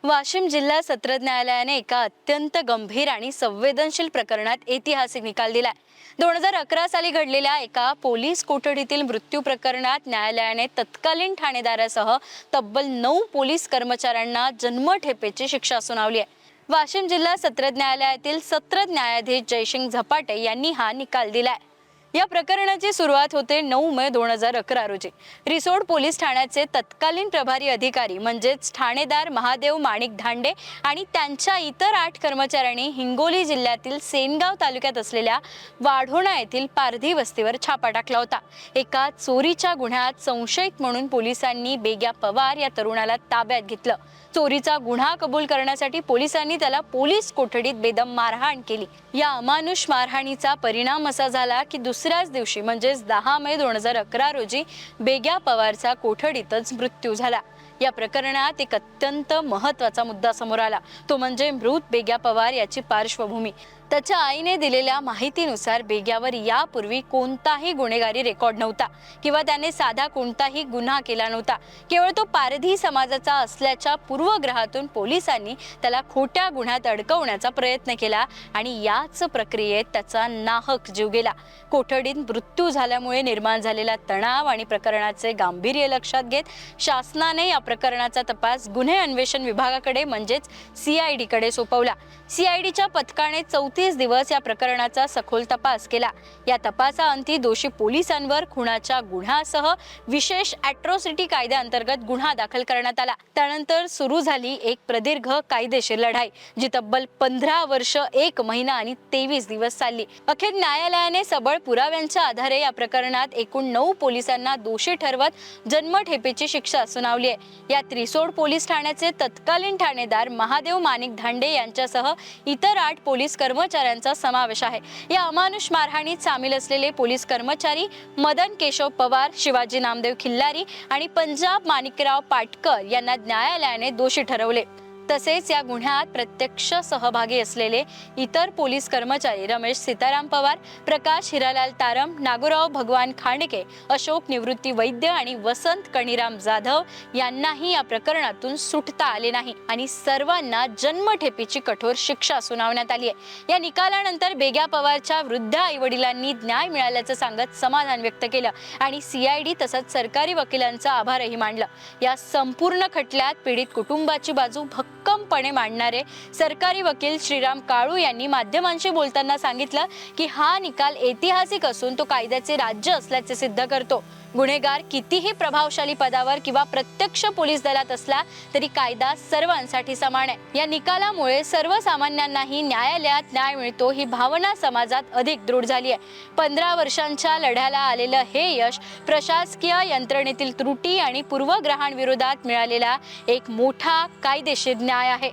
वाशिम जिल्हा सत्र न्यायालयाने एका अत्यंत गंभीर आणि संवेदनशील प्रकरणात ऐतिहासिक निकाल दिलाय। 2011 साली घडलेल्या एका पोलीस कोठडीतील मृत्यू प्रकरणात न्यायालयाने तत्कालीन ठाणेदारासह तब्बल 9 पोलीस कर्मचाऱ्यांना जन्मठेपेची शिक्षा सुनावली आहे। वाशिम जिल्हा सत्र न्यायालयातील सत्र न्यायाधीश जयसिंग झपाटे यांनी हा निकाल दिलाय। या प्रकरणाची सुरुवात होते 9 मे 2011 रोजी। रिसोड पोलीस ठाण्याचे तत्कालीन प्रभारी अधिकारी म्हणजेच ठाणेदार महादेव माणिक धांडे आणि त्यांच्या इतर 8 कर्मचाऱ्यांनी हिंगोली जिल्ह्यातील सेनगाव तालुक्यात असलेल्या वाढोणा येथील पारधी वस्तीवर छापा टाकला होता। एका चोरीच्या गुन्ह्यात संशयित म्हणून पोलिसांनी बेग्या पवार या तरुणाला ताब्यात घेतलं। चोरीचा गुन्हा कबूल करण्यासाठी पोलिसांनी त्याला पोलीस कोठडीत बेदम मारहाण केली। या अमानुष मारहाणीचा परिणाम असा झाला की दुसऱ्याच दिवशी म्हणजेच 10 मे 2011 रोजी बेग्या पवारचा कोठडीतच मृत्यू झाला। या प्रकरणात एक अत्यंत महत्त्वाचा मुद्दा समोर आला, तो म्हणजे मृत बेग्या पवार याची पार्श्वभूमी। त्याच्या आईने दिलेल्या माहितीनुसार बेग्यावर यापूर्वी कोणताही गुन्हेगारी रेकॉर्ड नव्हता किंवा त्याने साधा कोणताही गुन्हा केला नव्हता। केवळ तो पारधी समाजाचा असल्याच्या पूर्वग्रहातून पोलिसांनी त्याला खोट्या गुन्ह्यात अडकवण्याचा प्रयत्न केला आणि याच प्रक्रियेत त्याचा नाहक जीव गेला। कोठडीत मृत्यू झाल्यामुळे निर्माण झालेला तणाव आणि प्रकरणाचे गांभीर्य लक्षात घेत शासनाने या प्रकरणाचा तपास गुन्हे अन्वेषण विभागाकडे म्हणजेच CID कडे सोपवला। CIDच्या पथकाने 34 दिवस या प्रकरणाचा सखोल तपास केला। या तपासाअंती दोषी पोलिसांवर खुनाच्या गुन्ह्यासह विशेष अॅट्रॉसिटी कायद्याअंतर्गत गुन्हा दाखल करण्यात आला। त्यानंतर सुरू झाली एक प्रदीर्घ कायदेशीर लढाई, जी तब्बल 15 वर्ष 1 महिना आणि 23 दिवस चालली। अखेर न्यायालयाने सबळ पुराव्यांच्या आधारे या प्रकरणात एकूण 9 पोलिसांना दोषी ठरवत जन्मठेपेची शिक्षा सुनावली आहे। यात रिसोड पोलीस ठाण्याचे तत्कालीन ठाणेदार महादेव माणिक धांडे यांच्यासह इतर 8 पोलीस कर्मचाऱ्यांचा समावेश आहे। या अमानुष मारहाणीत सामील असलेले पोलीस कर्मचारी मदन केशव पवार, शिवाजी नामदेव खिल्लारी आणि पंजाब माणिकराव पाटकर यांना न्यायालयाने दोषी ठरवले। तसेच या गुन्ह्यात प्रत्यक्ष सहभागी असलेले इतर पोलीस कर्मचारी रमेश सीताराम पवार, प्रकाश हिरालाल तारम, नागोराव भगवान खांडके, अशोक निवृत्ती वैद्य आणि वसंत कणीराम जाधव यांनाही या प्रकरणातून सुटता आले नाही आणि सर्वांना जन्मठेपेची कठोर शिक्षा सुनावण्यात आली आहे। या निकालानंतर बेग्या पवारच्या वृद्ध आईवडिलांनी न्याय मिळाल्याचं सांगत समाधान व्यक्त केलं आणि CID तसंच सरकारी वकिलांचा आभारही मानलं। या संपूर्ण खटल्यात पीडित कुटुंबाची बाजू भक्कमपणे मांडणारे सरकारी वकील श्रीराम काळू यांनी माध्यमांशी बोलताना सांगितलं की हा निकाल ऐतिहासिक असून तो कायद्याचे राज्य असल्याचे सिद्ध करतो। गुन्हेगार कितीही प्रभावशाली पदावर किंवा प्रत्यक्ष पोलीस दलात असला तरी कायदा सर्वांसाठी समान आहे। या निकालामुळे सर्वसामान्यांनाही न्यायालयात न्याय मिळतो ही भावना समाजात अधिक दृढ झाली आहे। 15 वर्षांच्या लढ्याला आलेलं हे यश प्रशासकीय यंत्रणेतील त्रुटी आणि पूर्वग्रहांविरोधात मिळालेला एक मोठा कायदेशीर न्याय आहे।